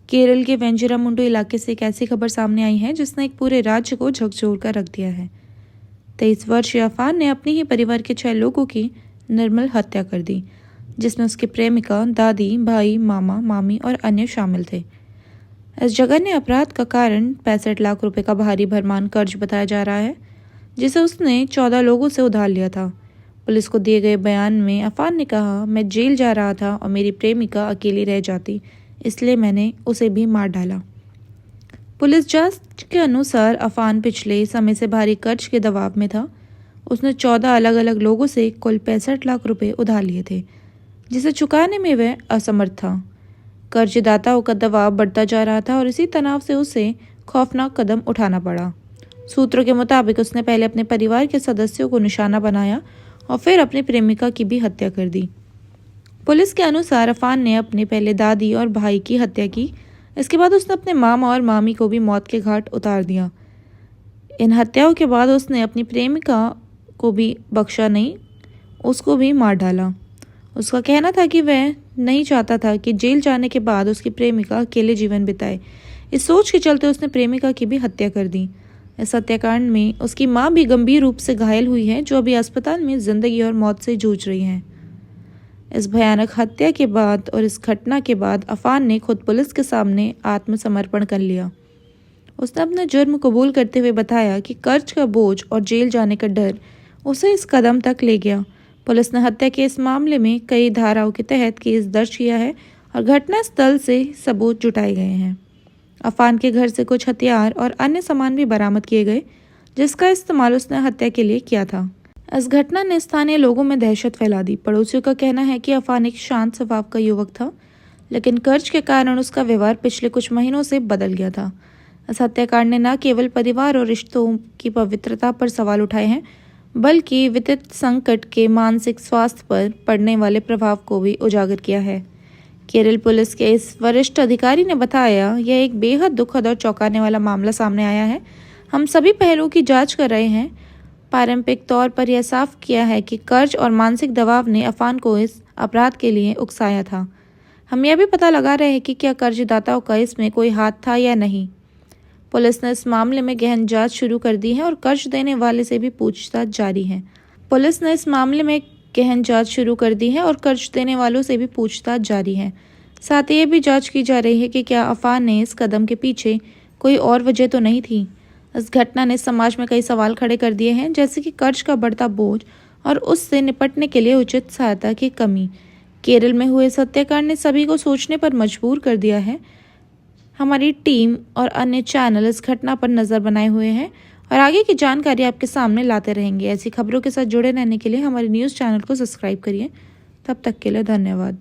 केरल के वेंजुरामुंडू इलाके से एक ऐसी खबर सामने आई है जिसने एक पूरे राज्य को झकझोर कर रख दिया है। 23 वर्षीय अफान ने अपने ही परिवार के 6 लोगों की निर्मल हत्या कर दी, जिसमें उसकी प्रेमिका, दादी, भाई, मामा, मामी और अन्य शामिल थे। इस जघन्य अपराध का कारण 65 लाख रुपए का भारी भरमार कर्ज बताया जा रहा है, जिसे उसने 14 लोगों से उधार लिया था। पुलिस को दिए गए बयान में अफान ने कहा, मैं जेल जा रहा था और मेरी प्रेमिका अकेली रह जाती, इसलिए मैंने उसे भी मार डाला। पुलिस जांच के अनुसार अफान पिछले समय से भारी कर्ज के दबाव में था। उसने 14 अलग अलग लोगों से कुल 65 लाख रुपए उधार लिए थे, जिसे चुकाने में वह असमर्थ था। कर्जदाताओं का दबाव बढ़ता जा रहा था और इसी तनाव से उसे खौफनाक कदम उठाना पड़ा। सूत्रों के मुताबिक उसने पहले अपने परिवार के सदस्यों को निशाना बनाया और फिर अपनी प्रेमिका की भी हत्या कर दी। पुलिस के अनुसार अफान ने अपने पहले दादी और भाई की हत्या की। इसके बाद उसने अपने मामा और मामी को भी मौत के घाट उतार दिया। इन हत्याओं के बाद उसने अपनी प्रेमिका को भी बख्शा नहीं, उसको भी मार डाला। उसका कहना था कि वह नहीं चाहता था कि जेल जाने के बाद उसकी प्रेमिका अकेले जीवन बिताए। इस सोच के चलते उसने प्रेमिका की भी हत्या कर दी। इस हत्याकांड में उसकी मां भी गंभीर रूप से घायल हुई है, जो अभी अस्पताल में जिंदगी और मौत से जूझ रही हैं। इस भयानक हत्या के बाद और इस घटना के बाद अफान ने खुद पुलिस के सामने आत्मसमर्पण कर लिया। उसने अपना जुर्म कबूल करते हुए बताया कि कर्ज का बोझ और जेल जाने का डर उसे इस कदम तक ले गया। पुलिस ने हत्या के इस मामले में कई धाराओं के तहत केस दर्ज किया है और घटना स्थल से सबूत जुटाए गए हैं। अफान के घर से कुछ हथियार और अन्य सामान भी बरामद किए गए, जिसका इस्तेमाल उसने हत्या के लिए किया था। इस घटना ने स्थानीय लोगों में दहशत फैला दी। पड़ोसियों का कहना है कि अफान एक शांत स्वभाव का युवक था, लेकिन कर्ज के कारण उसका व्यवहार पिछले कुछ महीनों से बदल गया था। इस हत्याकांड ने न केवल परिवार और रिश्तों की पवित्रता पर सवाल उठाए हैं, बल्कि वित्तीय संकट के मानसिक स्वास्थ्य पर पड़ने वाले प्रभाव को भी उजागर किया है। केरल पुलिस के इस वरिष्ठ अधिकारी ने बताया, यह एक बेहद दुखद और चौंकाने वाला मामला सामने आया है। हम सभी पहलुओं की जांच कर रहे हैं। पारंपरिक तौर पर यह साफ किया है कि कर्ज और मानसिक दबाव ने अफान को इस अपराध के लिए उकसाया था। हम यह भी पता लगा रहे हैं कि क्या कर्जदाताओं का इसमें कोई हाथ था या नहीं। पुलिस ने इस मामले में गहन जांच शुरू कर दी है और कर्ज देने वाले से भी पूछताछ जारी है। साथ ही ये भी जांच की जा रही है कि क्या अफान ने इस कदम के पीछे कोई और वजह तो नहीं थी। इस घटना ने समाज में कई सवाल खड़े कर दिए हैं, जैसे कि कर्ज का बढ़ता बोझ और उससे निपटने के लिए उचित सहायता की कमी। केरल में हुए इस हत्याकांड ने सभी को सोचने पर मजबूर कर दिया है। हमारी टीम और अन्य चैनल इस घटना पर नज़र बनाए हुए हैं और आगे की जानकारी आपके सामने लाते रहेंगे। ऐसी खबरों के साथ जुड़े रहने के लिए हमारे न्यूज़ चैनल को सब्सक्राइब करिए। तब तक के लिए धन्यवाद।